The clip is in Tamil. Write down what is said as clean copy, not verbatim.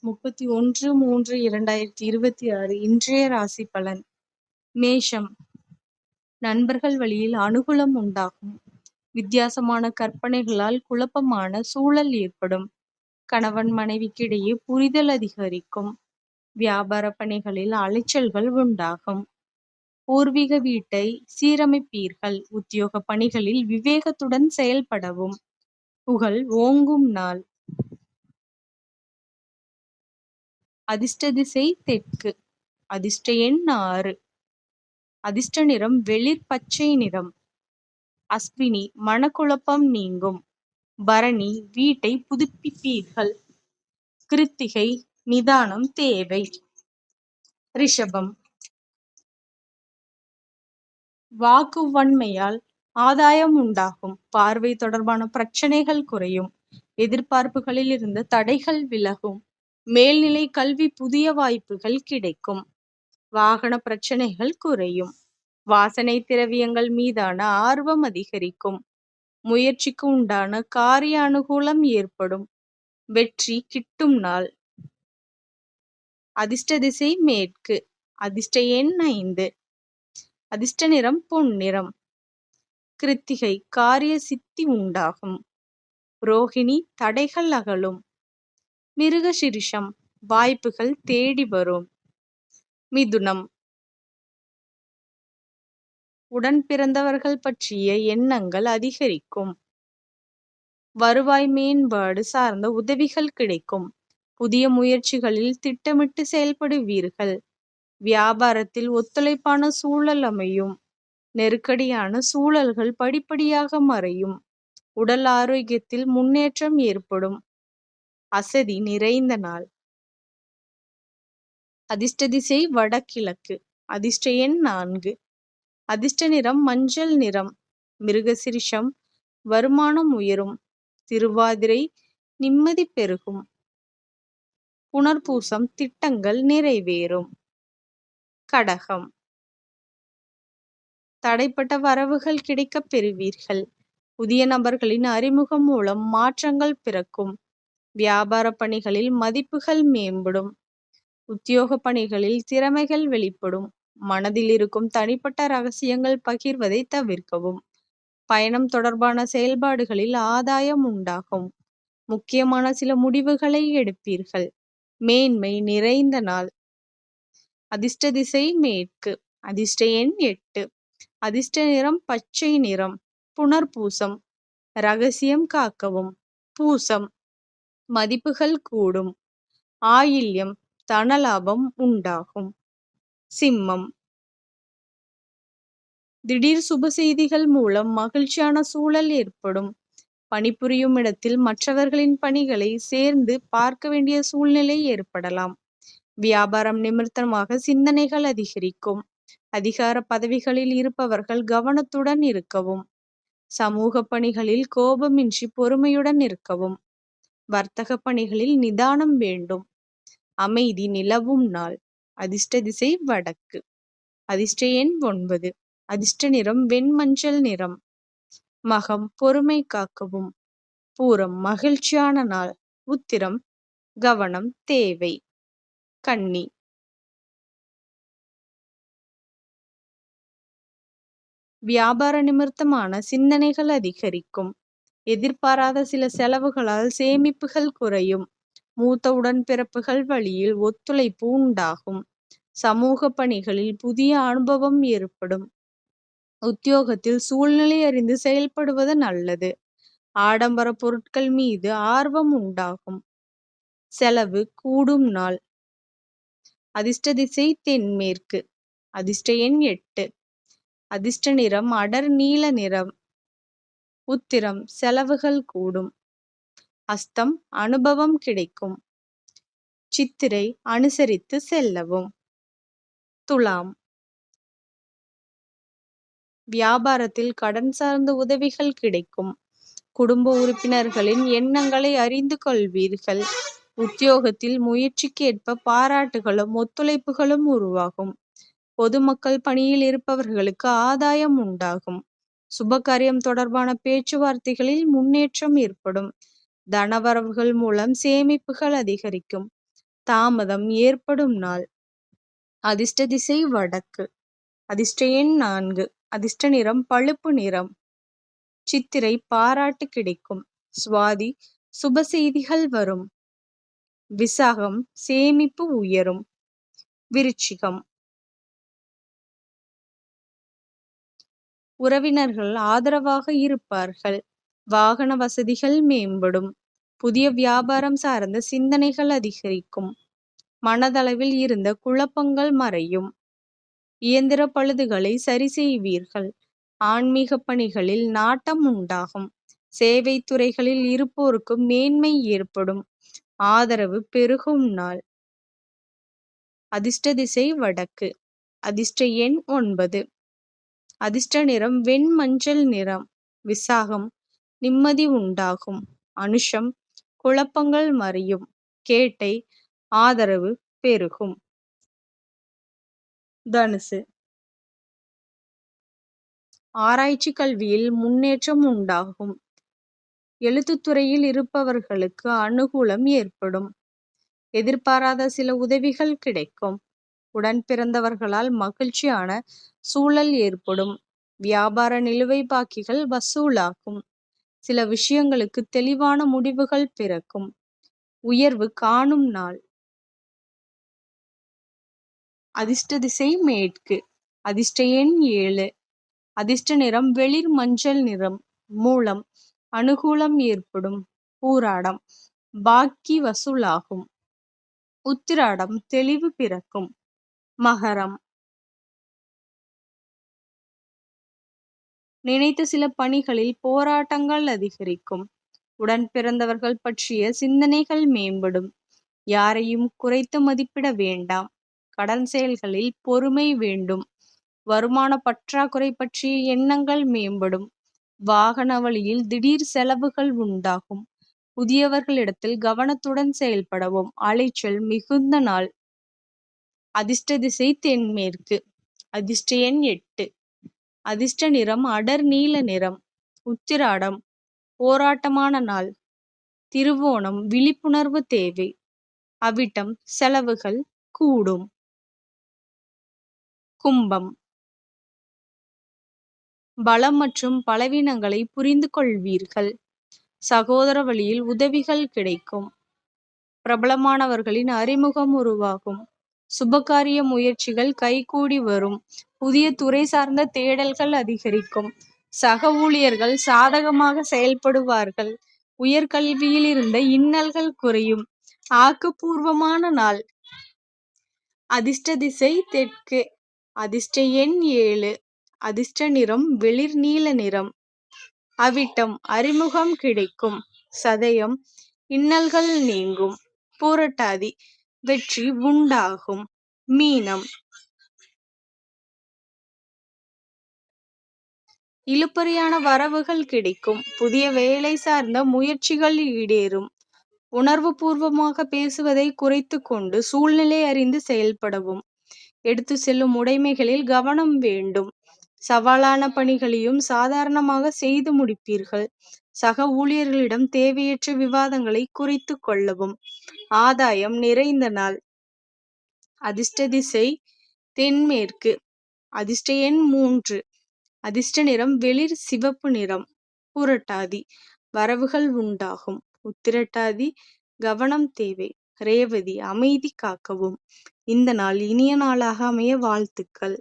31/3/2026 இன்றைய ராசி பலன். மேஷம். நண்பர்கள் வழியில் அனுகூலம் உண்டாகும். வித்தியாசமான கற்பனைகளால் குழப்பமான சூழல் ஏற்படும். கணவன் மனைவிக்கிடையே புரிதல் அதிகரிக்கும். வியாபார பணிகளில் அலைச்சல்கள் உண்டாகும். பூர்வீக வீட்டை சீரமைப்பீர்கள். உத்தியோக பணிகளில் விவேகத்துடன் செயல்படவும். புகழ் ஓங்கும் நாள். அதிர்ஷ்ட திசை தெற்கு. அதிர்ஷ்ட எண் 6. அதிர்ஷ்ட நிறம் வெளிர் பச்சை நிறம். அஸ்வினி மனக்குழப்பம் நீங்கும். பரணி வீட்டை புதுப்பிப்பீர்கள். கிருத்திகை நிதானம் தேவை. ரிஷபம். வாக்கு வன்மையால் ஆதாயம் உண்டாகும். பார்வை தொடர்பான பிரச்சனைகள் குறையும். எதிர்பார்ப்புகளில் இருந்த தடைகள் விலகும். மேல்நிலை கல்வி புதிய வாய்ப்புகள் கிடைக்கும். வாகன பிரச்சனைகள் குறையும். வாசனை திரவியங்கள் மீதான ஆர்வம் அதிகரிக்கும். முயற்சிக்கு உண்டான காரிய அனுகூலம் ஏற்படும். வெற்றி கிட்டும் நாள். அதிர்ஷ்ட திசை மேற்கு. அதிர்ஷ்ட எண் 5. அதிர்ஷ்ட நிறம் பொன்னிறம். கிருத்திகை காரிய சித்தி உண்டாகும். ரோகிணி தடைகள் அகலும். மிருகசிரிஷம் வாய்ப்புகள் தேடி வரும். மிதுனம். உடன் பிறந்தவர்கள் பற்றிய எண்ணங்கள் அதிகரிக்கும். வருவாய் மேம்பாடு சார்ந்த உதவிகள் கிடைக்கும். புதிய முயற்சிகளில் திட்டமிட்டு செயல்படுவீர்கள். வியாபாரத்தில் ஒத்துழைப்பான சூழல் அமையும். நெருக்கடியான சூழல்கள் படிப்படியாக மறையும். உடல் ஆரோக்கியத்தில் முன்னேற்றம் ஏற்படும். அசதி நிறைந்த நாள். அதிர்ஷ்ட திசை வடகிழக்கு. அதிர்ஷ்ட எண் 4. அதிர்ஷ்ட நிறம் மஞ்சள் நிறம். மிருகசிரிஷம் வருமானம் உயரும். திருவாதிரை நிம்மதி பெருகும். புனர்பூசம் திட்டங்கள் நிறைவேறும். கடகம். தடைப்பட்ட வரவுகள் கிடைக்கப் பெறுவீர்கள். புதிய நபர்களின் அறிமுகம் மூலம் மாற்றங்கள் பிறக்கும். வியாபார பணிகளில் மதிப்புகள் மேம்படும். உத்தியோக பணிகளில் திறமைகள் வெளிப்படும். மனதில் இருக்கும் தனிப்பட்ட ரகசியங்கள் பகிர்வதை தவிர்க்கவும். பயணம் தொடர்பான செயல்பாடுகளில் ஆதாயம் உண்டாகும். முக்கியமான சில முடிவுகளை எடுப்பீர்கள். மேன்மை நிறைந்த நாள். அதிர்ஷ்ட திசை மேற்கு. அதிர்ஷ்ட எண் 8. அதிர்ஷ்ட நிறம் பச்சை நிறம். புனர்பூசம் ரகசியம் காக்கவும். பூசம் மதிப்புகள் கூடும். ஆயில்யம் தனலாபம் உண்டாகும். சிம்மம். திடீர் சுப செய்திகள் மூலம் மகிழ்ச்சியான சூழல் ஏற்படும். பணிபுரியும் இடத்தில் மற்றவர்களின் பணிகளை சேர்ந்து பார்க்க வேண்டிய சூழ்நிலை ஏற்படலாம். வியாபாரம் நிமித்தமாக சிந்தனைகள் அதிகரிக்கும். அதிகார பதவிகளில் இருப்பவர்கள் கவனத்துடன் இருக்கவும். சமூக பணிகளில் கோபமின்றி பொறுமையுடன் இருக்கவும். வர்த்தக பணிகளில் நிதானம் வேண்டும். அமைதி நிலவும் நாள். அதிர்ஷ்ட திசை வடக்கு. அதிர்ஷ்ட எண் 9. அதிர்ஷ்ட நிறம் வெண்மஞ்சள் நிறம். மகம் பொறுமை காக்கவும். பூரம் மகிழ்ச்சியான நாள். உத்திரம் கவனம் தேவை. கன்னி. வியாபார நிமித்தமான சிந்தனைகள் அதிகரிக்கும். எதிர்பாராத சில செலவுகளால் சேமிப்புகள் குறையும். மூத்த உடன்பிறப்புகள் வழியில் ஒத்துழைப்பு உண்டாகும். சமூக பணிகளில் புதிய அனுபவம் ஏற்படும். உத்தியோகத்தில் சூழ்நிலை அறிந்து செயல்படுவது நல்லது. ஆடம்பர பொருட்கள் மீது ஆர்வம் உண்டாகும். செலவு கூடும் நாள். அதிர்ஷ்ட திசை தென்மேற்கு. அதிர்ஷ்ட எண் 8. அதிர்ஷ்ட நிறம் அடர் நீல நிறம். உத்திரம் செலவுகள் கூடும். அஸ்தம் அனுபவம் கிடைக்கும். சித்திரை அனுசரித்து செல்லவும். துலாம். வியாபாரத்தில் கடன் சார்ந்த உதவிகள் கிடைக்கும். குடும்ப உறுப்பினர்களின் எண்ணங்களை அறிந்து கொள்வீர்கள். உத்தியோகத்தில் முயற்சிக்கேற்ப பாராட்டுகளும் ஒத்துழைப்புகளும் உருவாகும். பொதுமக்கள் பணியில் இருப்பவர்களுக்கு ஆதாயம் உண்டாகும். சுபகாரியம் தொடர்பான பேச்சுவார்த்தைகளில் முன்னேற்றம் ஏற்படும். தனவரவுகள் மூலம் சேமிப்புகள் அதிகரிக்கும். தாமதம் ஏற்படும் நாள். அதிர்ஷ்ட திசை வடக்கு. அதிர்ஷ்ட எண் 4. அதிர்ஷ்ட நிறம் பழுப்பு நிறம். சித்திரை பாராட்டு கிடைக்கும். சுவாதி சுப செய்திகள் வரும். விசாகம் சேமிப்பு உயரும். விருச்சிகம் உறவினர்கள் ஆதரவாக இருப்பார்கள். வாகன வசதிகள் மேம்படும். புதிய வியாபாரம் சார்ந்த சிந்தனைகள் அதிகரிக்கும். மனதளவில் இருந்த குழப்பங்கள் மறையும். இயந்திர பழுதுகளை சரி செய்வீர்கள். ஆன்மீக பணிகளில் நாட்டம் உண்டாகும். சேவை துறைகளில் இருப்போருக்கு மேன்மை ஏற்படும். ஆதரவு பெருகும் நாள். அதிர்ஷ்ட திசை வடக்கு. அதிர்ஷ்ட எண் 9. அதிர்ஷ்ட நிறம் வெண்மஞ்சள் நிறம். விசாகம் நிம்மதி உண்டாகும். அனுஷம் குழப்பங்கள் மறையும். கேட்டை ஆதரவு பெருகும். தனுசு ஆராய்ச்சி கல்வியில் முன்னேற்றம் உண்டாகும். எழுத்துத்துறையில் இருப்பவர்களுக்கு அனுகூலம் ஏற்படும். எதிர்பாராத சில உதவிகள் கிடைக்கும். உடன் பிறந்தவர்களால் மகிழ்ச்சியான சூழல் ஏற்படும். வியாபார நிலுவை பாக்கிகள் வசூலாகும். சில விஷயங்களுக்கு தெளிவான முடிவுகள் பிறக்கும். உயர்வு காணும் நாள். அதிர்ஷ்ட திசை மேற்கு. அதிர்ஷ்ட எண் 7. அதிர்ஷ்ட நிறம் வெளிர் மஞ்சள் நிறம். மூலம் அனுகூலம் ஏற்படும். பூராடம் பாக்கி வசூலாகும். உத்திராடம் தெளிவு பிறக்கும். மகரம் நினைத்த சில பணிகளில் போராட்டங்கள் அதிகரிக்கும். உடன் பிறந்தவர்கள் பற்றிய சிந்தனைகள் மேம்படும். யாரையும் குறைத்து மதிப்பிட வேண்டாம். கடன் செயல்களில் பொறுமை வேண்டும். வருமான பற்றாக்குறை பற்றிய எண்ணங்கள் மேம்படும். வாகன வழியில் திடீர் செலவுகள் உண்டாகும். புதியவர்களிடத்தில் கவனத்துடன் செயல்படவும். அலைச்சல் மிகுந்த நாள். அதிர்ஷ்ட திசை தென்மேற்கு. அதிர்ஷ்ட எண் 8. அதிர்ஷ்ட நிறம் அடர் நீல நிறம். உத்திராடம் போராட்டமான நாள். திருவோணம் விழிப்புணர்வு தேவை. அவிட்டம் செலவுகள் கூடும். கும்பம் பலம் மற்றும் பலவீனங்களை புரிந்து கொள்வீர்கள். சகோதர வழியில் உதவிகள் கிடைக்கும். பிரபலமானவர்களின் அறிமுகம் உருவாகும். சுபகாரிய முயற்சிகள் கைகூடி வரும். புதிய துறை சார்ந்த தேடல்கள் அதிகரிக்கும். சக ஊழியர்கள் சாதகமாக செயல்படுவார்கள். உயர்கல்வியில் இருந்த இன்னல்கள் குறையும். ஆக்கப்பூர்வமான நாள். அதிர்ஷ்ட திசை தெற்கு. அதிர்ஷ்ட எண் 7. அதிர்ஷ்ட நிறம் வெளிர் நீல நிறம். அவிட்டம் அறிமுகம் கிடைக்கும். சதயம் இன்னல்கள் நீங்கும். பூரட்டாதி வெற்றி உண்டாகும். மீனம் இழுபறியான வரவுகள் கிடைக்கும். புதிய வேலை சார்ந்த முயற்சிகள் ஈடேறும். உணர்வு பூர்வமாக பேசுவதை குறைத்து கொண்டு சூழ்நிலை அறிந்து செயல்படவும். எடுத்து செல்லும் உடைமைகளில் கவனம் வேண்டும். சவாலான பணிகளையும் சாதாரணமாக செய்து முடிப்பீர்கள். சக ஊழியர்களிடம் தேவையற்ற விவாதங்களை குறைத்து கொள்ளவும். ஆதாயம் நிறைந்த நாள். அதிர்ஷ்ட திசை தென்மேற்கு. அதிர்ஷ்ட எண் 3. அதிர்ஷ்ட நிறம் வெளிர் சிவப்பு நிறம். புரட்டாதி வரவுகள் உண்டாகும். உத்திரட்டாதி கவனம் தேவை. ரேவதி அமைதி காக்கவும். இந்த நாள் இனிய நாளாக அமைய வாழ்த்துக்கள்.